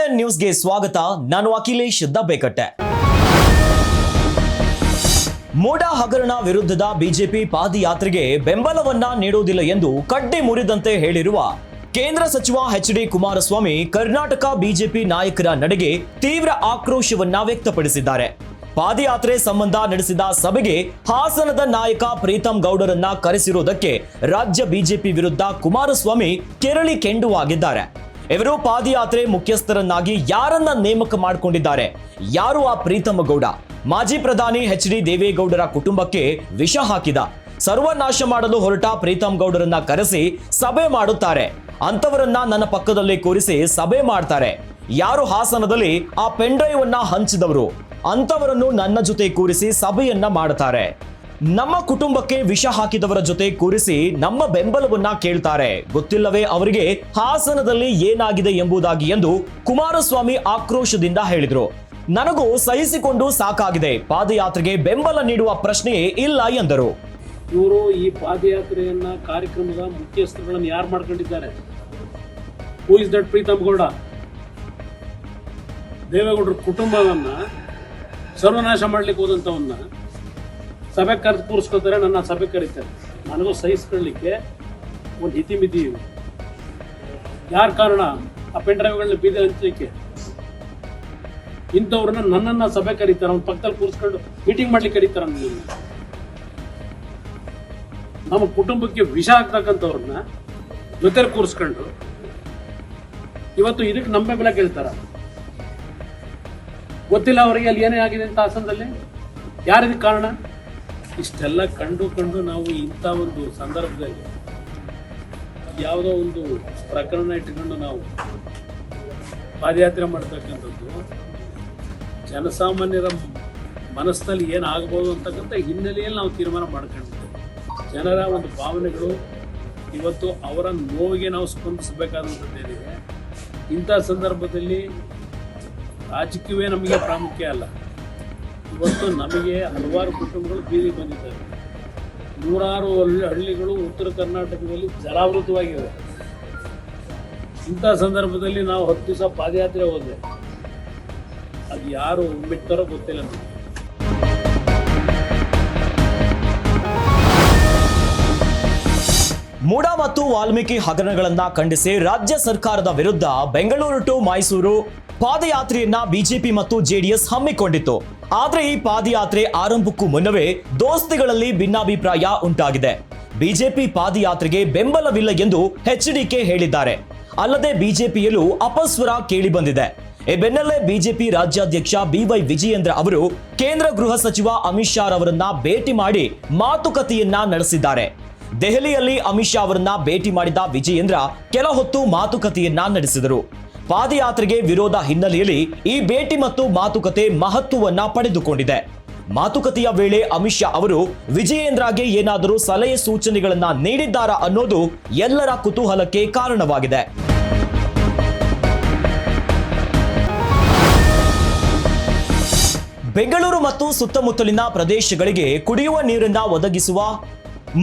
AN ನ್ಯೂಸ್ಗೆ ಸ್ವಾಗತ. ನಾನು ಅಖಿಲೇಶ್ ದಬ್ಬೆಕಟ್ಟೆ. ಮೋಡ ಹಗರಣ ವಿರುದ್ಧದ ಬಿಜೆಪಿ ಪಾದಯಾತ್ರೆಗೆ ಬೆಂಬಲವನ್ನ ನೀಡುವುದಿಲ್ಲ ಎಂದು ಕಡ್ಡಿ ಮುರಿದಂತೆ ಹೇಳಿರುವ ಕೇಂದ್ರ ಸಚಿವ ಎಚ್.ಡಿ. ಕುಮಾರಸ್ವಾಮಿ ಕರ್ನಾಟಕ ಬಿಜೆಪಿ ನಾಯಕರ ನಡೆಗೆ ತೀವ್ರ ಆಕ್ರೋಶವನ್ನ ವ್ಯಕ್ತಪಡಿಸಿದ್ದಾರೆ. ಪಾದಯಾತ್ರೆ ಸಂಬಂಧ ನಡೆಸಿದ ಸಭೆಗೆ ಹಾಸನದ ನಾಯಕ ಪ್ರೀತಂ ಗೌಡರನ್ನ ಕರೆಸಿರುವುದಕ್ಕೆ ರಾಜ್ಯ ಬಿಜೆಪಿ ವಿರುದ್ಧ ಕುಮಾರಸ್ವಾಮಿ ಕೆರಳಿ ಕೆಂಡುವಾಗಿದ್ದಾರೆ. ಇವರು ಪಾದಯಾತ್ರೆ ಮುಖ್ಯಸ್ಥರನ್ನಾಗಿ ಯಾರನ್ನ ನೇಮಕ ಮಾಡಿಕೊಂಡಿದ್ದಾರೆ? ಯಾರು ಆ ಪ್ರೀತಮ ಗೌಡ? ಮಾಜಿ ಪ್ರಧಾನಿ ಎಚ್.ಡಿ. ದೇವೇಗೌಡರ ಕುಟುಂಬಕ್ಕೆ ವಿಷ ಹಾಕಿದ, ಸರ್ವನಾಶ ಮಾಡಲು ಹೊರಟ ಪ್ರೀತಂ ಗೌಡರನ್ನ ಕರೆಸಿ ಸಭೆ ಮಾಡುತ್ತಾರೆ. ಅಂತವರನ್ನ ನನ್ನ ಪಕ್ಕದಲ್ಲಿ ಕೂರಿಸಿ ಸಭೆ ಮಾಡ್ತಾರೆ. ಯಾರು ಹಾಸನದಲ್ಲಿ ಆ ಪೆನ್ ಡ್ರೈವ್ ಅನ್ನ ಹಂಚಿದವರು ಅಂತವರನ್ನು ನನ್ನ ಜೊತೆ ಕೂರಿಸಿ ಸಭೆಯನ್ನ ಮಾಡುತ್ತಾರೆ. ನಮ್ಮ ಕುಟುಂಬಕ್ಕೆ ವಿಷ ಹಾಕಿದವರ ಜೊತೆ ಕೂರಿಸಿ ನಮ್ಮ ಬೆಂಬಲವನ್ನ ಕೇಳ್ತಾರೆ. ಗೊತ್ತಿಲ್ಲವೇ ಅವರಿಗೆ ಹಾಸನದಲ್ಲಿ ಏನಾಗಿದೆ ಎಂಬುದಾಗಿ ಎಂದು ಕುಮಾರಸ್ವಾಮಿ ಆಕ್ರೋಶದಿಂದ ಹೇಳಿದ್ರು. ನನಗೂ ಸಹಿಸಿಕೊಂಡು ಸಾಕಾಗಿದೆ, ಪಾದಯಾತ್ರೆಗೆ ಬೆಂಬಲ ನೀಡುವ ಪ್ರಶ್ನೆಯೇ ಇಲ್ಲ ಎಂದರು. ಇವರು ಈ ಪಾದಯಾತ್ರೆಯನ್ನ ಕಾರ್ಯಕ್ರಮದ ಮುಖ್ಯಸ್ಥರುಗಳನ್ನು ಯಾರು ಮಾಡ್ಕೊಂಡಿದ್ದಾರೆ? Who is that Preetham Gowda? ದೇವೇಗೌಡರ ಕುಟುಂಬವನ್ನ ಸರ್ವನಾಶ ಮಾಡ್ಲಿಕ್ಕೆ ಹೋದಂಥವನ್ನ ಸಭೆ ಕರೆದು ಕೂರಿಸ್ಕೊತಾರೆ, ನನ್ನ ಸಭೆ ಕರೀತಾರೆ. ನನಗೂ ಸಹಿಸ್ಕೊಳ್ಳಿಕ್ಕೆ ಒಂದು ಇತಿಮಿತಿ ಇದೆ. ಯಾರ ಕಾರಣ ಆ ಪೆನ್ ಡ್ರೈವ್ಗಳನ್ನ ಬೀದಿ ಹಂಚಲಿಕ್ಕೆ? ಇಂಥವ್ರನ್ನ ನನ್ನನ್ನು ಸಭೆ ಕರೀತಾರೆ, ಅವ್ನ ಪಕ್ಕದಲ್ಲಿ ಕೂರಿಸ್ಕೊಂಡು ಮೀಟಿಂಗ್ ಮಾಡ್ಲಿಕ್ಕೆ ಕರೀತಾರೆ. ನಮ್ಮ ಕುಟುಂಬಕ್ಕೆ ವಿಷ ಆಗ್ತಕ್ಕಂಥವ್ರನ್ನ ಜೊತೆಲಿ ಕೂರಿಸ್ಕೊಂಡು ಇವತ್ತು ಇದಕ್ಕೆ ನಮ್ಮ ಬೆಲೆ ಕೇಳ್ತಾರ. ಗೊತ್ತಿಲ್ಲ ಅವರಿಗೆ ಅಲ್ಲಿ ಏನೇ ಆಗಿದೆ ಅಂತ ಹಾಸನದಲ್ಲಿ. ಯಾರಿದಕ್ಕೆ ಕಾರಣ? ಇಷ್ಟೆಲ್ಲ ಕಂಡು ನಾವು ಇಂಥ ಒಂದು ಸಂದರ್ಭದಲ್ಲಿ ಯಾವುದೋ ಒಂದು ಪ್ರಕರಣ ಇಟ್ಟುಕೊಂಡು ನಾವು ಪಾದಯಾತ್ರೆ ಮಾಡ್ತಕ್ಕಂಥದ್ದು ಜನಸಾಮಾನ್ಯರ ಮನಸ್ಸಿನಲ್ಲಿ ಏನಾಗಬಹುದು ಅಂತಕ್ಕಂಥ ಹಿನ್ನೆಲೆಯಲ್ಲಿ ನಾವು ತೀರ್ಮಾನ ಮಾಡ್ಕೊಂಡಿದ್ದೇವೆ. ಜನರ ಒಂದು ಭಾವನೆಗಳು ಇವತ್ತು ಅವರ ನೋವಿಗೆ ನಾವು ಸ್ಪಂದಿಸಬೇಕಾದಂಥದ್ದೇನಿದೆ. ಇಂಥ ಸಂದರ್ಭದಲ್ಲಿ ರಾಜಕೀಯವೇ ನಮಗೆ ಪ್ರಾಮುಖ್ಯ ಅಲ್ಲ. ಇವತ್ತು ನಮಗೆ ಹಲವಾರು ಕುಟುಂಬಗಳು ಬೀದಿಗೆ ಬಂದಿದ್ದಾರೆ. ನೂರಾರು ಹಳ್ಳಿಗಳು ಉತ್ತರ ಕರ್ನಾಟಕದಲ್ಲಿ ಜಲಾವೃತವಾಗಿವೆ. ಇಂಥ ಸಂದರ್ಭದಲ್ಲಿ ನಾವು 10 ದಿವಸ ಪಾದಯಾತ್ರೆ ಹೋದ್ರೆ ಅದು ಯಾರು ಬಿಡ್ತಾರೋ ಗೊತ್ತಿಲ್ಲ ನಮಗೆ. ಮೂಡ ಮತ್ತು ವಾಲ್ಮೀಕಿ ಹಗರಣಗಳನ್ನ ಖಂಡಿಸಿ ರಾಜ್ಯ ಸರ್ಕಾರದ ವಿರುದ್ಧ ಬೆಂಗಳೂರು ಟು ಮೈಸೂರು ಪಾದಯಾತ್ರೆಯನ್ನ ಬಿಜೆಪಿ ಮತ್ತು ಜೆಡಿಎಸ್ ಹಮ್ಮಿಕೊಂಡಿತ್ತು. ಆದ್ರೆ ಈ ಪಾದಯಾತ್ರೆ ಆರಂಭಕ್ಕೂ ಮುನ್ನವೇ ದೋಸ್ತಿಗಳಲ್ಲಿ ಭಿನ್ನಾಭಿಪ್ರಾಯ ಉಂಟಾಗಿದೆ. ಬಿಜೆಪಿ ಪಾದಯಾತ್ರೆಗೆ ಬೆಂಬಲವಿಲ್ಲ ಎಂದು ಎಚ್ಡಿಕೆ ಹೇಳಿದ್ದಾರೆ. ಅಲ್ಲದೆ ಬಿಜೆಪಿಯಲ್ಲೂ ಅಪಸ್ವರ ಕೇಳಿ ಬಂದಿದೆ. ಈ ಬೆನ್ನಲ್ಲೇ ಬಿಜೆಪಿ ರಾಜ್ಯಾಧ್ಯಕ್ಷ ಬಿವೈ ವಿಜಯೇಂದ್ರ ಅವರು ಕೇಂದ್ರ ಗೃಹ ಸಚಿವ ಅಮಿತ್ ಶಾ ಅವರನ್ನ ಭೇಟಿ ಮಾಡಿ ಮಾತುಕತೆಯನ್ನ ನಡೆಸಿದ್ದಾರೆ. ದೆಹಲಿಯಲ್ಲಿ ಅಮಿತ್ ಶಾ ಅವರನ್ನ ಭೇಟಿ ಮಾಡಿದ ವಿಜಯೇಂದ್ರ ಕೆಲ ಹೊತ್ತು ಮಾತುಕತೆಯನ್ನ ನಡೆಸಿದರು. ಪಾದಯಾತ್ರೆಗೆ ವಿರೋಧ ಹಿನ್ನೆಲೆಯಲ್ಲಿ ಈ ಭೇಟಿ ಮತ್ತು ಮಾತುಕತೆ ಮಹತ್ವವನ್ನ ಪಡೆದುಕೊಂಡಿದೆ. ಮಾತುಕತೆಯ ವೇಳೆ ಅಮಿತ್ ಶಾ ಅವರು ವಿಜಯೇಂದ್ರಗೆ ಏನಾದರೂ ಸಲಹೆ ಸೂಚನೆಗಳನ್ನ ನೀಡಿದ್ದಾರಾ ಅನ್ನೋದು ಎಲ್ಲರ ಕುತೂಹಲಕ್ಕೆ ಕಾರಣವಾಗಿದೆ. ಬೆಂಗಳೂರು ಮತ್ತು ಸುತ್ತಮುತ್ತಲಿನ ಪ್ರದೇಶಗಳಿಗೆ ಕುಡಿಯುವ ನೀರನ್ನ ಒದಗಿಸುವ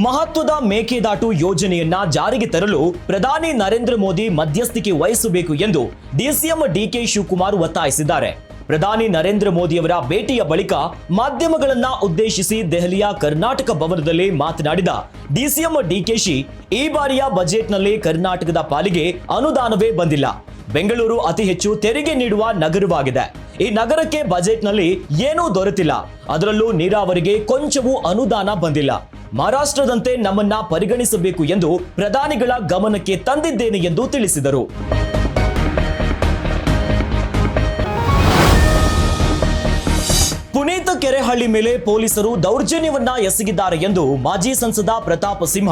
ಮಹತ್ವದ ಮೇಕೆದಾಟು ಯೋಜನೆಯನ್ನ ಜಾರಿಗೆ ತರಲು ಪ್ರಧಾನಿ ನರೇಂದ್ರ ಮೋದಿ ಮಧ್ಯಸ್ಥಿಕೆ ವಹಿಸಬೇಕು ಎಂದು ಡಿಸಿಎಂ ಡಿಕೆ ಶಿವಕುಮಾರ್ ಒತ್ತಾಯಿಸಿದ್ದಾರೆ. ಪ್ರಧಾನಿ ನರೇಂದ್ರ ಮೋದಿಯವರ ಭೇಟಿಯ ಬಳಿಕ ಮಾಧ್ಯಮಗಳನ್ನ ಉದ್ದೇಶಿಸಿ ದೆಹಲಿಯ ಕರ್ನಾಟಕ ಭವನದಲ್ಲಿ ಮಾತನಾಡಿದ ಡಿಸಿಎಂ ಡಿಕೆಶಿ, ಈ ಬಾರಿಯ ಬಜೆಟ್ನಲ್ಲಿ ಕರ್ನಾಟಕದ ಪಾಲಿಗೆ ಅನುದಾನವೇ ಬಂದಿಲ್ಲ. ಬೆಂಗಳೂರು ಅತಿ ಹೆಚ್ಚು ತೆರಿಗೆ ನೀಡುವ ನಗರವಾಗಿದೆ. ಈ ನಗರಕ್ಕೆ ಬಜೆಟ್ನಲ್ಲಿ ಏನೂ ದೊರೆತಿಲ್ಲ. ಅದರಲ್ಲೂ ನೀರಾವರಿಗೆ ಕೊಂಚವೂ ಅನುದಾನ ಬಂದಿಲ್ಲ. ಮಹಾರಾಷ್ಟ್ರದಂತೆ ನಮ್ಮನ್ನ ಪರಿಗಣಿಸಬೇಕು ಎಂದು ಪ್ರಧಾನಿಗಳ ಗಮನಕ್ಕೆ ತಂದಿದ್ದೇನೆ ಎಂದು ತಿಳಿಸಿದರು. ಪುನೀತ್ ಕೆರೆಹಳ್ಳಿ ಮೇಲೆ ಪೊಲೀಸರು ದೌರ್ಜನ್ಯವನ್ನ ಎಸಗಿದ್ದಾರೆ ಎಂದು ಮಾಜಿ ಸಂಸದ ಪ್ರತಾಪ್ ಸಿಂಹ,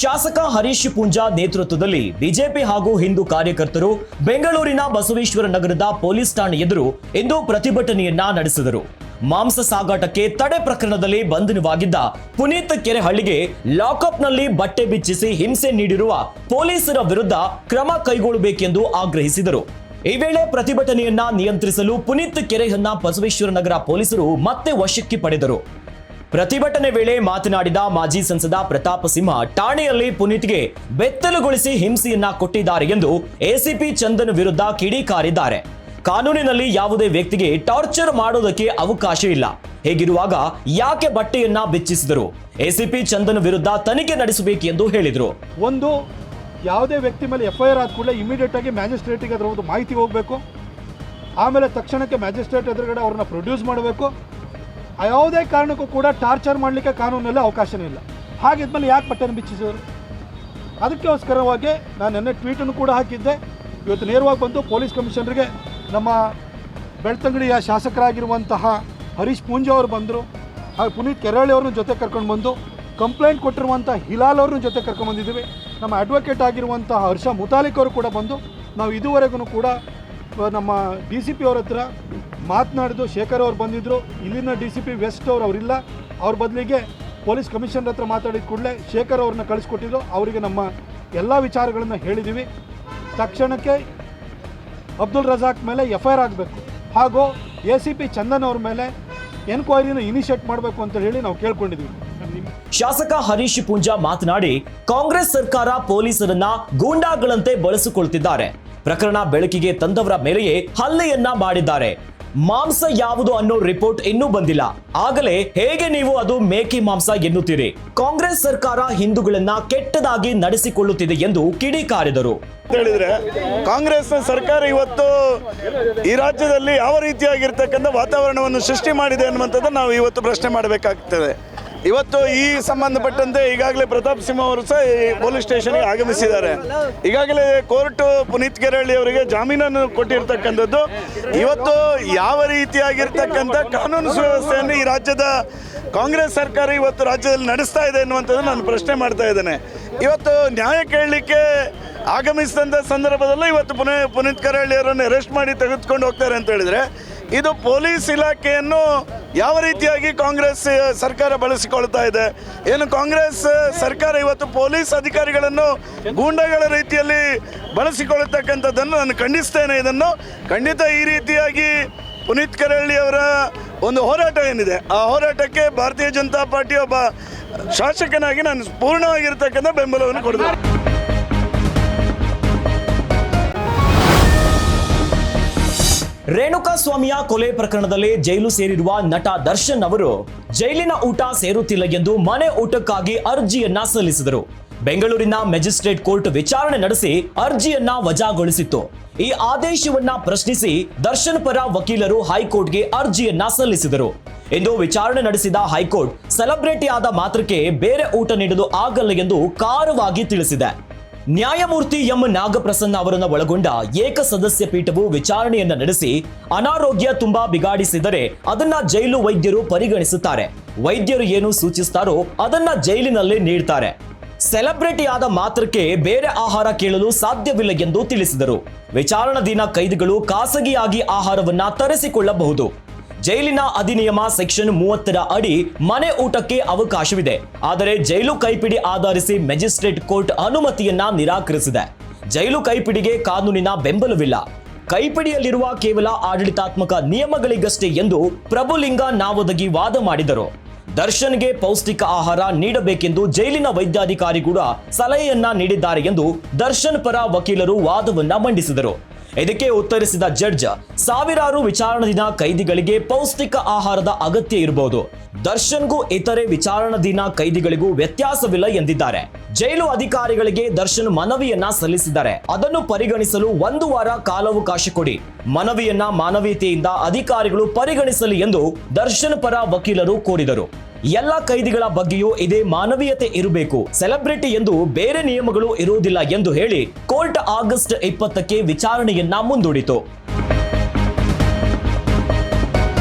ಶಾಸಕ ಹರೀಶ್ ಪೂಂಜಾ ನೇತೃತ್ವದಲ್ಲಿ ಬಿಜೆಪಿ ಹಾಗೂ ಹಿಂದೂ ಕಾರ್ಯಕರ್ತರು ಬೆಂಗಳೂರಿನ ಬಸವೇಶ್ವರ ನಗರದ ಪೊಲೀಸ್ ಠಾಣೆ ಎದುರು ಇಂದು ಪ್ರತಿಭಟನೆಯನ್ನ ನಡೆಸಿದರು. ಮಾಂಸ ಸಾಗಾಟಕ್ಕೆ ತಡೆ ಪ್ರಕರಣದಲ್ಲಿ ಬಂಧನವಾಗಿದ್ದ ಪುನೀತ್ ಕೆರೆಹಳ್ಳಿಗೆ ಲಾಕಪ್ನಲ್ಲಿ ಬಟ್ಟೆ ಬಿಚ್ಚಿಸಿ ಹಿಂಸೆ ನೀಡಿರುವ ಪೊಲೀಸರ ವಿರುದ್ಧ ಕ್ರಮ ಕೈಗೊಳ್ಳಬೇಕೆಂದು ಆಗ್ರಹಿಸಿದರು. ಈ ವೇಳೆ ಪ್ರತಿಭಟನೆಯನ್ನ ನಿಯಂತ್ರಿಸಲು ಪುನೀತ್ ಕೆರೆಯನ್ನ ಬಸವೇಶ್ವರ ನಗರ ಪೊಲೀಸರು ಮತ್ತೆ ವಶಕ್ಕೆ ಪಡೆದರು. ಪ್ರತಿಭಟನೆ ವೇಳೆ ಮಾತನಾಡಿದ ಮಾಜಿ ಸಂಸದ ಪ್ರತಾಪ್ ಸಿಂಹ ಠಾಣೆಯಲ್ಲಿ ಪುನೀತ್ಗೆ ಬೆತ್ತಲುಗೊಳಿಸಿ ಹಿಂಸೆಯನ್ನ ಕೊಟ್ಟಿದ್ದಾರೆ ಎಂದು ಎಸಿಪಿ ಚಂದನ್ ವಿರುದ್ಧ ಕಿಡಿಕಾರಿದ್ದಾರೆ. ಕಾನೂನಿನಲ್ಲಿ ಯಾವುದೇ ವ್ಯಕ್ತಿಗೆ ಟಾರ್ಚರ್ ಮಾಡೋದಕ್ಕೆ ಅವಕಾಶ ಇಲ್ಲ. ಹೀಗಿರುವಾಗ ಯಾಕೆ ಬಟ್ಟೆಯನ್ನ ಬಿಚ್ಚಿಸಿದರು? ಎಸಿಪಿ ಚಂದನ್ ವಿರುದ್ಧ ತನಿಖೆ ನಡೆಸಬೇಕು ಎಂದು ಹೇಳಿದರು. ಒಂದು ಯಾವುದೇ ವ್ಯಕ್ತಿ ಮೇಲೆ FIR ಆದ ಕೂಡಲೇ ಇಮಿಡಿಯೇಟ್ ಆಗಿ ಮ್ಯಾಜಿಸ್ಟ್ರೇಟಿಗೆ ಅದರ ಒಂದು ಮಾಹಿತಿ ಹೋಗಬೇಕು. ಆಮೇಲೆ ತಕ್ಷಣಕ್ಕೆ ಮ್ಯಾಜಿಸ್ಟ್ರೇಟ್ ಎದುರುಗಡೆ ಅವ್ರನ್ನ ಪ್ರೊಡ್ಯೂಸ್ ಮಾಡಬೇಕು. ಯಾವುದೇ ಕಾರಣಕ್ಕೂ ಕೂಡ ಟಾರ್ಚರ್ ಮಾಡಲಿಕ್ಕೆ ಕಾನೂನಲ್ಲಿ ಅವಕಾಶವೇ ಇಲ್ಲ. ಹಾಗಿದ್ಮೇಲೆ ಯಾಕೆ ಬಟ್ಟೆಯನ್ನು ಬಿಚ್ಚಿಸಿದರು? ಅದಕ್ಕೋಸ್ಕರವಾಗಿ ನಾನು ನೆನ್ನೆ ಟ್ವೀಟನ್ನು ಕೂಡ ಹಾಕಿದ್ದೆ. ಇವತ್ತು ನೇರವಾಗಿ ಬಂದು ಪೊಲೀಸ್ ಕಮಿಷನರ್ಗೆ ನಮ್ಮ ಬೆಳ್ತಂಗಡಿಯ ಶಾಸಕರಾಗಿರುವಂತಹ ಹರೀಶ್ ಪೂಂಜಾ ಅವರು ಬಂದರು. ಹಾಗೆ ಪುನೀತ್ ಕೆರಳಿ ಅವ್ರನ್ನ ಜೊತೆ ಕರ್ಕೊಂಡು ಬಂದು ಕಂಪ್ಲೇಂಟ್ ಕೊಟ್ಟಿರುವಂಥ ಹಿಲಾಲ್ ಅವ್ರನ್ನ ಜೊತೆ ಕರ್ಕೊಂಡು ಬಂದಿದ್ದೀವಿ. ನಮ್ಮ ಅಡ್ವೊಕೇಟ್ ಆಗಿರುವಂತಹ ಹರ್ಷ ಮುತಾಲಿಕ್ ಅವರು ಕೂಡ ಬಂದು ನಾವು ಇದುವರೆಗೂ ಕೂಡ ನಮ್ಮ DCP ಅವ್ರ ಹತ್ರ ಮಾತನಾಡಿದ್ದು. ಶೇಖರ್ ಅವ್ರು ಬಂದಿದ್ದರು. ಇಲ್ಲಿನ DCP ವೆಸ್ಟ್ ಅವರಿಲ್ಲ. ಅವ್ರ ಬದಲಿಗೆ ಪೊಲೀಸ್ ಕಮಿಷನರ್ ಹತ್ರ ಮಾತಾಡಿದ ಕೂಡಲೇ ಶೇಖರ್ ಅವ್ರನ್ನ ಕಳಿಸ್ಕೊಟ್ಟಿದ್ದು. ಅವರಿಗೆ ನಮ್ಮ ಎಲ್ಲ ವಿಚಾರಗಳನ್ನು ಹೇಳಿದ್ದೀವಿ. ತಕ್ಷಣಕ್ಕೆ ಅಬ್ದುಲ್ ರಜಾಕ್ ಮೇಲೆ FIR ಆಗಬೇಕು, ಹಾಗೂ ACP ಚಂದನ್ ಅವ್ರ ಮೇಲೆ ಎನ್ಕ್ವೈರಿನ ಇನಿಷಿಯೇಟ್ ಮಾಡಬೇಕು ಅಂತ ಹೇಳಿ ನಾವು ಕೇಳ್ಕೊಂಡಿದ್ದೀವಿ. ಶಾಸಕ ಹರೀಶ್ ಪೂಂಜಾ ಮಾತನಾಡಿ, ಕಾಂಗ್ರೆಸ್ ಸರ್ಕಾರ ಪೊಲೀಸರನ್ನ ಗೂಂಡಾಗಳಂತೆ ಬಳಸಿಕೊಳ್ತಿದ್ದಾರೆ. ಪ್ರಕರಣ ಬೆಳಕಿಗೆ ತಂದವರ ಮೇಲೆಯೇ ಹಲ್ಲೆಯನ್ನ ಮಾಡಿದ್ದಾರೆ. ಮಾಂಸ ಯಾವುದು ಅನ್ನೋ ರಿಪೋರ್ಟ್ ಇನ್ನೂ ಬಂದಿಲ್ಲ. ಆಗಲೇ ಹೇಗೆ ನೀವು ಅದು ಮೇಕೆ ಮಾಂಸ ಎನ್ನುತ್ತೀರಿ? ಕಾಂಗ್ರೆಸ್ ಸರ್ಕಾರ ಹಿಂದೂಗಳನ್ನ ಕೆಟ್ಟದಾಗಿ ನಡೆಸಿಕೊಳ್ಳುತ್ತಿದೆ ಎಂದು ಕಿಡಿಕಾರಿದರು. ಹೇಳಿದ್ರೆ ಕಾಂಗ್ರೆಸ್ ಸರ್ಕಾರ ಇವತ್ತು ಈ ರಾಜ್ಯದಲ್ಲಿ ಯಾವ ರೀತಿಯಾಗಿರ್ತಕ್ಕಂಥ ವಾತಾವರಣವನ್ನು ಸೃಷ್ಟಿ ಮಾಡಿದೆ ಅನ್ನುವಂಥದ್ದು ನಾವು ಇವತ್ತು ಪ್ರಶ್ನೆ ಮಾಡಬೇಕಾಗ್ತದೆ. ಇವತ್ತು ಈ ಸಂಬಂಧಪಟ್ಟಂತೆ ಈಗಾಗಲೇ ಪ್ರತಾಪ್ ಸಿಂಹ ಅವರು ಸಹ ಪೊಲೀಸ್ ಸ್ಟೇಷನ್ಗೆ ಆಗಮಿಸಿದ್ದಾರೆ. ಈಗಾಗಲೇ ಕೋರ್ಟು ಪುನೀತ್ ಕೆರಳಿ ಅವರಿಗೆ ಜಾಮೀನನ್ನು ಕೊಟ್ಟಿರ್ತಕ್ಕಂಥದ್ದು. ಇವತ್ತು ಯಾವ ರೀತಿಯಾಗಿರ್ತಕ್ಕಂಥ ಕಾನೂನು ಸುವ್ಯವಸ್ಥೆಯನ್ನು ಈ ರಾಜ್ಯದ ಕಾಂಗ್ರೆಸ್ ಸರ್ಕಾರ ಇವತ್ತು ರಾಜ್ಯದಲ್ಲಿ ನಡೆಸ್ತಾ ಇದೆ ಅನ್ನುವಂಥದ್ದು ನಾನು ಪ್ರಶ್ನೆ ಮಾಡ್ತಾ ಇದ್ದೇನೆ. ಇವತ್ತು ನ್ಯಾಯ ಕೇಳಲಿಕ್ಕೆ ಆಗಮಿಸಿದಂಥ ಸಂದರ್ಭದಲ್ಲೂ ಇವತ್ತು ಪುನೀತ್ ಕೆರಳಿ ಅವರನ್ನು ಅರೆಸ್ಟ್ ಮಾಡಿ ತೆಗೆದುಕೊಂಡು ಹೋಗ್ತಾರೆ ಅಂತ ಹೇಳಿದರೆ, ಇದು ಪೊಲೀಸ್ ಇಲಾಖೆಯನ್ನು ಯಾವ ರೀತಿಯಾಗಿ ಕಾಂಗ್ರೆಸ್ ಸರ್ಕಾರ ಬಳಸಿಕೊಳ್ತಾ ಇದೆ? ಏನು ಕಾಂಗ್ರೆಸ್ ಸರ್ಕಾರ ಇವತ್ತು ಪೊಲೀಸ್ ಅಧಿಕಾರಿಗಳನ್ನು ಗೂಂಡಾಗಳ ರೀತಿಯಲ್ಲಿ ಬಳಸಿಕೊಳ್ಳತಕ್ಕಂಥದ್ದನ್ನು ನಾನು ಖಂಡಿಸ್ತೇನೆ. ಇದನ್ನು ಖಂಡಿತ ಈ ರೀತಿಯಾಗಿ ಪುನೀತ್ ಕೆರಳಿ ಅವರ ಒಂದು ಹೋರಾಟ ಏನಿದೆ, ಆ ಹೋರಾಟಕ್ಕೆ ಭಾರತೀಯ ಜನತಾ ಪಾರ್ಟಿ ಒಬ್ಬ ಶಾಸಕನಾಗಿ ನಾನು ಪೂರ್ಣವಾಗಿರ್ತಕ್ಕಂಥ ಬೆಂಬಲವನ್ನು ಕೊಡ್ತೇನೆ. ರೇಣುಕಾಸ್ವಾಮಿಯ ಕೊಲೆ ಪ್ರಕರಣದಲ್ಲಿ ಜೈಲು ಸೇರಿರುವ ನಟ ದರ್ಶನ್ ಅವರು ಜೈಲಿನ ಊಟ ಸೇರುತ್ತಿಲ್ಲ ಎಂದು ಮನೆ ಊಟಕ್ಕಾಗಿ ಅರ್ಜಿಯನ್ನ ಸಲ್ಲಿಸಿದರು. ಬೆಂಗಳೂರಿನ ಮ್ಯಾಜಿಸ್ಟ್ರೇಟ್ ಕೋರ್ಟ್ ವಿಚಾರಣೆ ನಡೆಸಿ ಅರ್ಜಿಯನ್ನ ವಜಾಗೊಳಿಸಿತ್ತು. ಈ ಆದೇಶವನ್ನ ಪ್ರಶ್ನಿಸಿ ದರ್ಶನ್ ಪರ ವಕೀಲರು ಹೈಕೋರ್ಟ್ಗೆ ಅರ್ಜಿಯನ್ನ ಸಲ್ಲಿಸಿದರು. ಇಂದು ವಿಚಾರಣೆ ನಡೆಸಿದ ಹೈಕೋರ್ಟ್ ಸೆಲೆಬ್ರಿಟಿ ಆದ ಮಾತ್ರಕ್ಕೆ ಬೇರೆ ಊಟ ನೀಡಲು ಆಗಲ್ಲ ಎಂದು ಖಾರವಾಗಿ ತಿಳಿಸಿದೆ. ನ್ಯಾಯಮೂರ್ತಿ ಎಂ ನಾಗಪ್ರಸನ್ನ ಅವರನ್ನು ಒಳಗೊಂಡ ಏಕಸದಸ್ಯ ಪೀಠವು ವಿಚಾರಣೆಯನ್ನ ನಡೆಸಿ ಅನಾರೋಗ್ಯ ತುಂಬಾ ಬಿಗಾಡಿಸಿದರೆ ಅದನ್ನ ಜೈಲು ವೈದ್ಯರು ಪರಿಗಣಿಸುತ್ತಾರೆ. ವೈದ್ಯರು ಏನು ಸೂಚಿಸುತ್ತಾರೋ ಅದನ್ನ ಜೈಲಿನಲ್ಲೇ ನೀಡ್ತಾರೆ. ಸೆಲೆಬ್ರಿಟಿ ಆದ ಮಾತ್ರಕ್ಕೆ ಬೇರೆ ಆಹಾರ ಕೇಳಲು ಸಾಧ್ಯವಿಲ್ಲ ಎಂದು ತಿಳಿಸಿದರು. ವಿಚಾರಣಾಧೀನ ಕೈದಿಗಳು ಖಾಸಗಿಯಾಗಿ ಆಹಾರವನ್ನ ತರಿಸಿಕೊಳ್ಳಬಹುದು. ಜೈಲಿನ ಅಧಿನಿಯಮ ಸೆಕ್ಷನ್ 30 ಅಡಿ ಮನೆ ಊಟಕ್ಕೆ ಅವಕಾಶವಿದೆ. ಆದರೆ ಜೈಲು ಕೈಪಿಡಿ ಆಧರಿಸಿ ಮ್ಯಾಜಿಸ್ಟ್ರೇಟ್ ಕೋರ್ಟ್ ಅನುಮತಿಯನ್ನ ನಿರಾಕರಿಸಿದೆ. ಜೈಲು ಕೈಪಿಡಿಗೆ ಕಾನೂನಿನ ಬೆಂಬಲವಿಲ್ಲ. ಕೈಪಿಡಿಯಲ್ಲಿರುವ ಕೇವಲ ಆಡಳಿತಾತ್ಮಕ ನಿಯಮಗಳಿಗಷ್ಟೇ ಎಂದು ಪ್ರಭುಲಿಂಗ ನಾವದಗಿ ವಾದ ಮಾಡಿದರು. ದರ್ಶನ್ಗೆ ಪೌಷ್ಟಿಕ ಆಹಾರ ನೀಡಬೇಕೆಂದು ಜೈಲಿನ ವೈದ್ಯಾಧಿಕಾರಿ ಕೂಡ ಸಲಹೆಯನ್ನ ನೀಡಿದ್ದಾರೆ ಎಂದು ದರ್ಶನ್ ಪರ ವಕೀಲರು ವಾದವನ್ನ ಮಂಡಿಸಿದರು. ಇದಕ್ಕೆ ಉತ್ತರಿಸಿದ ಜಡ್ಜ್, ಸಾವಿರಾರು ವಿಚಾರಣಾಧೀನ ಕೈದಿಗಳಿಗೆ ಪೌಷ್ಟಿಕ ಆಹಾರದ ಅಗತ್ಯ ಇರಬಹುದು. ದರ್ಶನ್ಗೂ ಇತರೆ ವಿಚಾರಣಾಧೀನ ಕೈದಿಗಳಿಗೂ ವ್ಯತ್ಯಾಸವಿಲ್ಲ ಎಂದಿದ್ದಾರೆ. ಜೈಲು ಅಧಿಕಾರಿಗಳಿಗೆ ದರ್ಶನ್ ಮನವಿಯನ್ನ ಸಲ್ಲಿಸಿದ್ದಾರೆ. ಅದನ್ನು ಪರಿಗಣಿಸಲು 1 ವಾರ ಕಾಲಾವಕಾಶ ಕೊಡಿ. ಮನವಿಯನ್ನ ಮಾನವೀಯತೆಯಿಂದ ಅಧಿಕಾರಿಗಳು ಪರಿಗಣಿಸಲಿ ಎಂದು ದರ್ಶನ್ ಪರ ವಕೀಲರು ಕೋರಿದರು. ಎಲ್ಲ ಕೈದಿಗಳ ಬಗ್ಗೆಯೂ ಇದೇ ಮಾನವೀಯತೆ ಇರಬೇಕು. ಸೆಲೆಬ್ರಿಟಿ ಎಂದು ಬೇರೆ ನಿಯಮಗಳು ಇರುವುದಿಲ್ಲ ಎಂದು ಹೇಳಿ ಕೋರ್ಟ್ ಆಗಸ್ಟ್ 20ಕ್ಕೆ ವಿಚಾರಣೆಯನ್ನ ಮುಂದೂಡಿತು.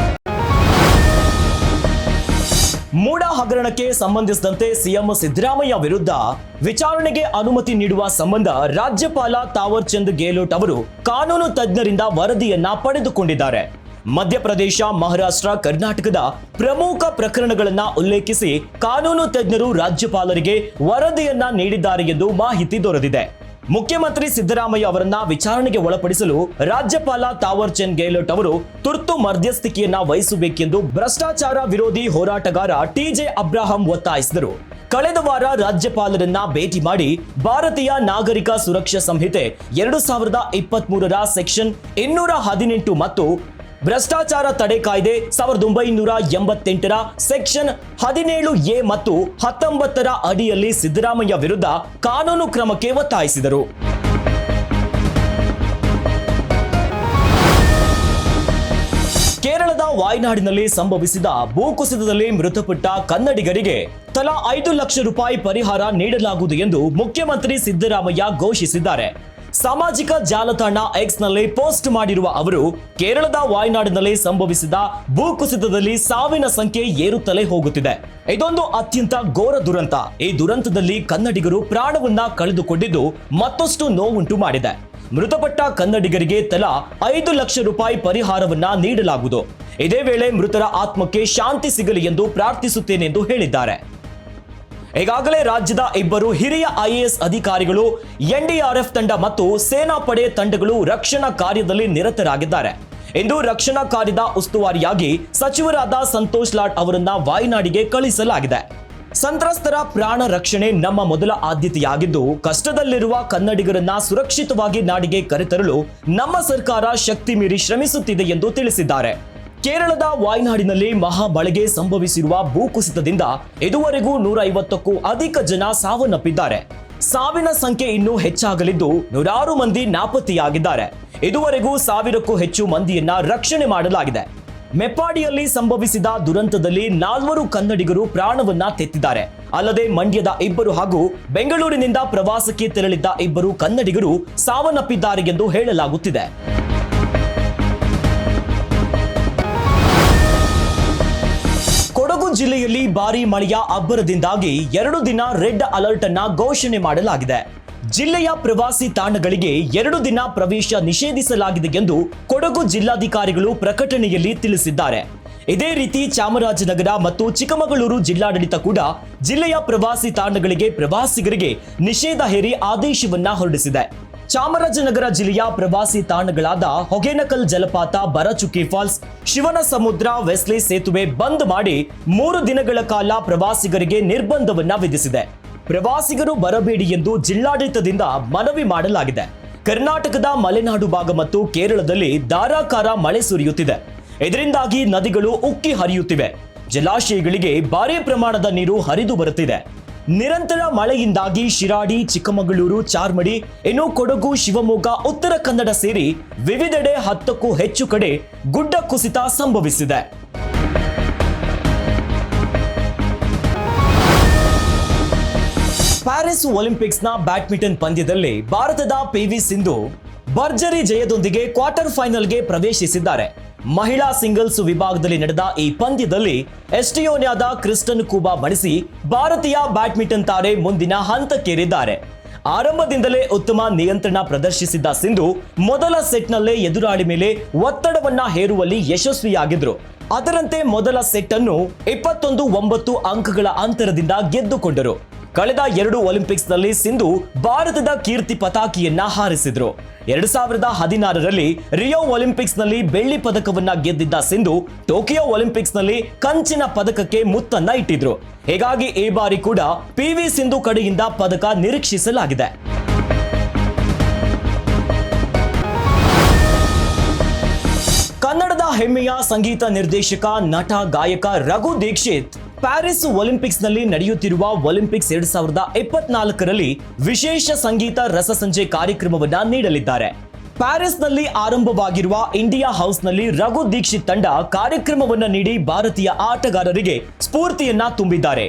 ಮೂಡ ಹಗರಣಕ್ಕೆ ಸಂಬಂಧಿಸಿದಂತೆ ಸಿಎಂ ಸಿದ್ದರಾಮಯ್ಯ ವಿರುದ್ಧ ವಿಚಾರಣೆಗೆ ಅನುಮತಿ ನೀಡುವ ಸಂಬಂಧ ರಾಜ್ಯಪಾಲ ತಾವರ್ ಚಂದ್ ಗೆಹ್ಲೋಟ್ ಅವರು ಕಾನೂನು ತಜ್ಞರಿಂದ ವರದಿಯನ್ನ ಪಡೆದುಕೊಂಡಿದ್ದಾರೆ. ಮಧ್ಯಪ್ರದೇಶ, ಮಹಾರಾಷ್ಟ್ರ, ಕರ್ನಾಟಕದ ಪ್ರಮುಖ ಪ್ರಕರಣಗಳನ್ನ ಉಲ್ಲೇಖಿಸಿ ಕಾನೂನು ತಜ್ಞರು ರಾಜ್ಯಪಾಲರಿಗೆ ವರದಿಯನ್ನ ನೀಡಿದ್ದಾರೆ ಎಂದು ಮಾಹಿತಿ ದೊರೆತಿದೆ. ಮುಖ್ಯಮಂತ್ರಿ ಸಿದ್ದರಾಮಯ್ಯ ಅವರನ್ನ ವಿಚಾರಣೆಗೆ ಒಳಪಡಿಸಲು ರಾಜ್ಯಪಾಲ ತಾವರ್ ಚಂದ್ ಗೆಹ್ಲೋಟ್ ಅವರು ತುರ್ತು ಮಧ್ಯಸ್ಥಿಕೆಯನ್ನ ವಹಿಸಬೇಕೆಂದು ಭ್ರಷ್ಟಾಚಾರ ವಿರೋಧಿ ಹೋರಾಟಗಾರ ಟಿಜೆ ಅಬ್ರಾಹಂ ಒತ್ತಾಯಿಸಿದರು. ಕಳೆದ ವಾರ ರಾಜ್ಯಪಾಲರನ್ನ ಭೇಟಿ ಮಾಡಿ ಭಾರತೀಯ ನಾಗರಿಕ ಸುರಕ್ಷಾ ಸಂಹಿತೆ 2023ರ ಸೆಕ್ಷನ್ 218 ಮತ್ತು ಭ್ರಷ್ಟಾಚಾರ ತಡೆ ಕಾಯ್ದೆ 1988ರ ಸೆಕ್ಷನ್ 17A ಮತ್ತು 19ರ ಅಡಿಯಲ್ಲಿ ಸಿದ್ದರಾಮಯ್ಯ ವಿರುದ್ಧ ಕಾನೂನು ಕ್ರಮಕ್ಕೆ ಒತ್ತಾಯಿಸಿದರು. ಕೇರಳದ ವಾಯ್ನಾಡಿನಲ್ಲಿ ಸಂಭವಿಸಿದ ಭೂಕುಸಿತದಲ್ಲಿ ಮೃತಪಟ್ಟ ಕನ್ನಡಿಗರಿಗೆ ತಲಾ 5 ಲಕ್ಷ ರೂಪಾಯಿ ಪರಿಹಾರ ನೀಡಲಾಗುವುದು ಎಂದು ಮುಖ್ಯಮಂತ್ರಿ ಸಿದ್ದರಾಮಯ್ಯ ಘೋಷಿಸಿದ್ದಾರೆ. ಸಾಮಾಜಿಕ ಜಾಲತಾಣ ಎಕ್ಸ್ನಲ್ಲಿ ಪೋಸ್ಟ್ ಮಾಡಿರುವ ಅವರು, ಕೇರಳದ ವಾಯ್ನಾಡಿನಲ್ಲಿ ಸಂಭವಿಸಿದ ಭೂಕುಸಿತದಲ್ಲಿ ಸಾವಿನ ಸಂಖ್ಯೆ ಏರುತ್ತಲೇ ಹೋಗುತ್ತಿದೆ. ಇದೊಂದು ಅತ್ಯಂತ ಘೋರ ದುರಂತ. ಈ ದುರಂತದಲ್ಲಿ ಕನ್ನಡಿಗರು ಪ್ರಾಣವನ್ನ ಕಳೆದುಕೊಂಡಿದ್ದು ಮತ್ತಷ್ಟು ನೋವುಂಟು ಮಾಡಿದೆ. ಮೃತಪಟ್ಟ ಕನ್ನಡಿಗರಿಗೆ ತಲಾ 5 ಲಕ್ಷ ರೂಪಾಯಿ ಪರಿಹಾರವನ್ನ ನೀಡಲಾಗುವುದು. ಇದೇ ವೇಳೆ ಮೃತರ ಆತ್ಮಕ್ಕೆ ಶಾಂತಿ ಸಿಗಲಿ ಎಂದು ಪ್ರಾರ್ಥಿಸುತ್ತೇನೆ ಎಂದು ಹೇಳಿದ್ದಾರೆ. ಈಗಾಗಲೇ ರಾಜ್ಯದ 2 ಹಿರಿಯ IAS ಅಧಿಕಾರಿಗಳು NDRF ತಂಡ ಮತ್ತು ಸೇನಾಪಡೆ ತಂಡಗಳು ರಕ್ಷಣಾ ಕಾರ್ಯದಲ್ಲಿ ನಿರತರಾಗಿದ್ದಾರೆ. ಇಂದು ರಕ್ಷಣಾ ಕಾರ್ಯದ ಉಸ್ತುವಾರಿಯಾಗಿ ಸಚಿವರಾದ ಸಂತೋಷ್ ಲಾಡ್ ಅವರನ್ನ ವಾಯ್ನಾಡಿಗೆ ಕಳುಹಿಸಲಾಗಿದೆ. ಸಂತ್ರಸ್ತರ ಪ್ರಾಣ ರಕ್ಷಣೆ ನಮ್ಮ ಮೊದಲ ಆದ್ಯತೆಯಾಗಿದ್ದು, ಕಷ್ಟದಲ್ಲಿರುವ ಕನ್ನಡಿಗರನ್ನ ಸುರಕ್ಷಿತವಾಗಿ ನಾಡಿಗೆ ಕರೆತರಲು ನಮ್ಮ ಸರ್ಕಾರ ಶಕ್ತಿ ಮೀರಿ ಶ್ರಮಿಸುತ್ತಿದೆ ಎಂದು ತಿಳಿಸಿದ್ದಾರೆ. ಕೇರಳದ ವಾಯ್ನಾಡಿನಲ್ಲಿ ಮಹಾ ಮಳೆಗೆ ಸಂಭವಿಸಿರುವ ಭೂಕುಸಿತದಿಂದ ಇದುವರೆಗೂ 150ಕ್ಕೂ ಅಧಿಕ ಜನ ಸಾವನ್ನಪ್ಪಿದ್ದಾರೆ. ಸಾವಿನ ಸಂಖ್ಯೆ ಇನ್ನೂ ಹೆಚ್ಚಾಗಲಿದ್ದು, ನೂರಾರು ಮಂದಿ ನಾಪತ್ತೆಯಾಗಿದ್ದಾರೆ. ಇದುವರೆಗೂ 1000ಕ್ಕೂ ಹೆಚ್ಚು ಮಂದಿಯನ್ನ ರಕ್ಷಣೆ ಮಾಡಲಾಗಿದೆ. ಮೆಪ್ಪಾಡಿಯಲ್ಲಿ ಸಂಭವಿಸಿದ ದುರಂತದಲ್ಲಿ 4 ಕನ್ನಡಿಗರು ಪ್ರಾಣವನ್ನ ತೆತ್ತಿದ್ದಾರೆ. ಅಲ್ಲದೆ ಮಂಡ್ಯದ 2 ಹಾಗೂ ಬೆಂಗಳೂರಿನಿಂದ ಪ್ರವಾಸಕ್ಕೆ ತೆರಳಿದ್ದ 2 ಕನ್ನಡಿಗರು ಸಾವನ್ನಪ್ಪಿದ್ದಾರೆ ಎಂದು ಹೇಳಲಾಗುತ್ತಿದೆ. ಕೊಡಗು ಜಿಲ್ಲೆಯಲ್ಲಿ ಭಾರೀ ಮಳೆಯ ಅಬ್ಬರದಿಂದಾಗಿ 2 ದಿನ ರೆಡ್ ಅಲರ್ಟ್ ಅನ್ನ ಘೋಷಣೆ ಮಾಡಲಾಗಿದೆ. ಜಿಲ್ಲೆಯ ಪ್ರವಾಸಿ ತಾಣಗಳಿಗೆ 2 ದಿನ ಪ್ರವೇಶ ನಿಷೇಧಿಸಲಾಗಿದೆ ಎಂದು ಕೊಡಗು ಜಿಲ್ಲಾಧಿಕಾರಿಗಳು ಪ್ರಕಟಣೆಯಲ್ಲಿ ತಿಳಿಸಿದ್ದಾರೆ. ಇದೇ ರೀತಿ ಚಾಮರಾಜನಗರ ಮತ್ತು ಚಿಕ್ಕಮಗಳೂರು ಜಿಲ್ಲಾಡಳಿತ ಕೂಡ ಜಿಲ್ಲೆಯ ಪ್ರವಾಸಿ ತಾಣಗಳಿಗೆ ಪ್ರವಾಸಿಗರಿಗೆ ನಿಷೇಧ ಹೇರಿ ಆದೇಶವನ್ನ ಹೊರಡಿಸಿದೆ. ಚಾಮರಾಜನಗರ ಜಿಲ್ಲೆಯ ಪ್ರವಾಸಿ ತಾಣಗಳಾದ ಹೊಗೇನಕಲ್ ಜಲಪಾತ, ಬರಚುಕ್ಕಿ ಫಾಲ್ಸ್, ಶಿವನ ಸಮುದ್ರ, ವೆಸ್ಲಿ ಸೇತುವೆ ಬಂದ್ ಮಾಡಿ 3 ದಿನಗಳ ಕಾಲ ಪ್ರವಾಸಿಗರಿಗೆ ನಿರ್ಬಂಧವನ್ನ ವಿಧಿಸಿದೆ. ಪ್ರವಾಸಿಗರು ಬರಬೇಡಿ ಎಂದು ಜಿಲ್ಲಾಡಳಿತದಿಂದ ಮನವಿ ಮಾಡಲಾಗಿದೆ. ಕರ್ನಾಟಕದ ಮಲೆನಾಡು ಭಾಗ ಮತ್ತು ಕೇರಳದಲ್ಲಿ ಧಾರಾಕಾರ ಮಳೆ ಸುರಿಯುತ್ತಿದೆ. ಇದರಿಂದಾಗಿ ನದಿಗಳು ಉಕ್ಕಿ ಹರಿಯುತ್ತಿವೆ. ಜಲಾಶಯಗಳಿಗೆ ಭಾರೀ ಪ್ರಮಾಣದ ನೀರು ಹರಿದು ಬರುತ್ತಿದೆ. ನಿರಂತರ ಮಳೆಯಿಂದಾಗಿ ಶಿರಾಡಿ, ಚಿಕ್ಕಮಗಳೂರು, ಚಾರ್ಮಡಿ, ಇನ್ನು ಕೊಡಗು, ಶಿವಮೊಗ್ಗ, ಉತ್ತರ ಕನ್ನಡ ಸೇರಿ ವಿವಿಧೆಡೆ 10ಕ್ಕೂ ಹೆಚ್ಚು ಕಡೆ ಗುಡ್ಡ ಕುಸಿತ ಸಂಭವಿಸಿದೆ. ಪ್ಯಾರಿಸ್ ಒಲಿಂಪಿಕ್ಸ್ನ ಬ್ಯಾಡ್ಮಿಂಟನ್ ಪಂದ್ಯದಲ್ಲಿ ಭಾರತದ PV ಸಿಂಧು ಭರ್ಜರಿ ಜಯದೊಂದಿಗೆ ಕ್ವಾರ್ಟರ್ ಫೈನಲ್ಗೆ ಪ್ರವೇಶಿಸಿದ್ದಾರೆ. ಮಹಿಳಾ ಸಿಂಗಲ್ಸ್ ವಿಭಾಗದಲ್ಲಿ ನಡೆದ ಈ ಪಂದ್ಯದಲ್ಲಿ ಎಸ್ಟೋನಿಯಾದ ಕ್ರಿಸ್ಟನ್ ಕೂಬಾ ಮಣಿಸಿ ಭಾರತೀಯ ಬ್ಯಾಡ್ಮಿಂಟನ್ ತಾರೆ ಮುಂದಿನ ಹಂತಕ್ಕೇರಿದ್ದಾರೆ. ಆರಂಭದಿಂದಲೇ ಉತ್ತಮ ನಿಯಂತ್ರಣ ಪ್ರದರ್ಶಿಸಿದ್ದ ಸಿಂಧು ಮೊದಲ ಸೆಟ್ನಲ್ಲೇ ಎದುರಾಳಿ ಮೇಲೆ ಒತ್ತಡವನ್ನ ಹೇರುವಲ್ಲಿ ಯಶಸ್ವಿಯಾಗಿದ್ರು. ಅದರಂತೆ ಮೊದಲ ಸೆಟ್ ಅನ್ನು 21-9 ಅಂಕಗಳ ಅಂತರದಿಂದ ಗೆದ್ದುಕೊಂಡರು. ಕಳೆದ 2 ಒಲಿಂಪಿಕ್ಸ್ನಲ್ಲಿ ಸಿಂಧು ಭಾರತದ ಕೀರ್ತಿ ಪತಾಕಿಯನ್ನ ಹಾರಿಸಿದ್ರು. 2016ರಲ್ಲಿ ರಿಯೋ ಒಲಿಂಪಿಕ್ಸ್ನಲ್ಲಿ ಬೆಳ್ಳಿ ಪದಕವನ್ನ ಗೆದ್ದಿದ್ದ ಸಿಂಧು ಟೋಕಿಯೋ ಒಲಿಂಪಿಕ್ಸ್ನಲ್ಲಿ ಕಂಚಿನ ಪದಕಕ್ಕೆ ಮುತ್ತನ್ನ ಇಟ್ಟಿದ್ರು. ಹೀಗಾಗಿ ಈ ಬಾರಿ ಕೂಡ PV ಸಿಂಧು ಕಡೆಯಿಂದ ಪದಕ ನಿರೀಕ್ಷಿಸಲಾಗಿದೆ. ಕನ್ನಡದ ಹೆಮ್ಮೆಯ ಸಂಗೀತ ನಿರ್ದೇಶಕ, ನಟ, ಗಾಯಕ ರಘು ದೀಕ್ಷಿತ್ ಪ್ಯಾರಿಸ್ ಒಲಿಂಪಿಕ್ಸ್ನಲ್ಲಿ ನಡೆಯುತ್ತಿರುವ ಒಲಿಂಪಿಕ್ಸ್ 2024ರಲ್ಲಿ ವಿಶೇಷ ಸಂಗೀತ ರಸಸಂಜೆ ಕಾರ್ಯಕ್ರಮವನ್ನ ನೀಡಲಿದ್ದಾರೆ. ಪ್ಯಾರಿಸ್ನಲ್ಲಿ ಆರಂಭವಾಗಿರುವ ಇಂಡಿಯಾ ಹೌಸ್ನಲ್ಲಿ ರಘು ದೀಕ್ಷಿತ್ ತಂಡ ಕಾರ್ಯಕ್ರಮವನ್ನ ನೀಡಿ ಭಾರತೀಯ ಆಟಗಾರರಿಗೆ ಸ್ಫೂರ್ತಿಯನ್ನ ತುಂಬಿದ್ದಾರೆ.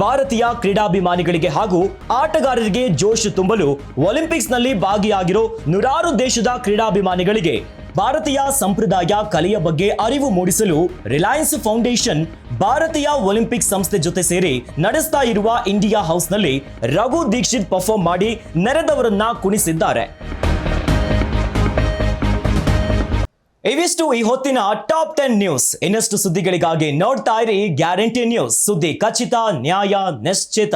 ಭಾರತೀಯ ಕ್ರೀಡಾಭಿಮಾನಿಗಳಿಗೆ ಹಾಗೂ ಆಟಗಾರರಿಗೆ ಜೋಶ್ ತುಂಬಲು ಒಲಿಂಪಿಕ್ಸ್ನಲ್ಲಿ ಭಾಗಿಯಾಗಿರೋ ನೂರಾರು ದೇಶದ ಕ್ರೀಡಾಭಿಮಾನಿಗಳಿಗೆ ಭಾರತೀಯ ಸಂಪ್ರದಾಯ ಕಲೆಯ ಬಗ್ಗೆ ಅರಿವು ಮೂಡಿಸಲು ರಿಲಯನ್ಸ್ ಫೌಂಡೇಶನ್ ಭಾರತೀಯ ಒಲಿಂಪಿಕ್ ಸಂಸ್ಥೆ ಜೊತೆ ಸೇರಿ ನಡೆಸ್ತಾ ಇರುವ ಇಂಡಿಯಾ ಹೌಸ್ನಲ್ಲಿ ರಘು ದೀಕ್ಷಿತ್ ಪರ್ಫಾರ್ಮ್ ಮಾಡಿ ನೆರೆದವರನ್ನ ಕುಣಿಸಿದ್ದಾರೆ. ಇವಿಷ್ಟು ಈ ಹೊತ್ತಿನ ಟಾಪ್ 10 ನ್ಯೂಸ್. ಇನ್ನಷ್ಟು ಸುದ್ದಿಗಳಿಗಾಗಿ ನೋಡ್ತಾ ಇರಿ ಗ್ಯಾರಂಟಿ ನ್ಯೂಸ್. ಸುದ್ದಿ ಖಚಿತ, ನ್ಯಾಯ ನಿಶ್ಚಿತ.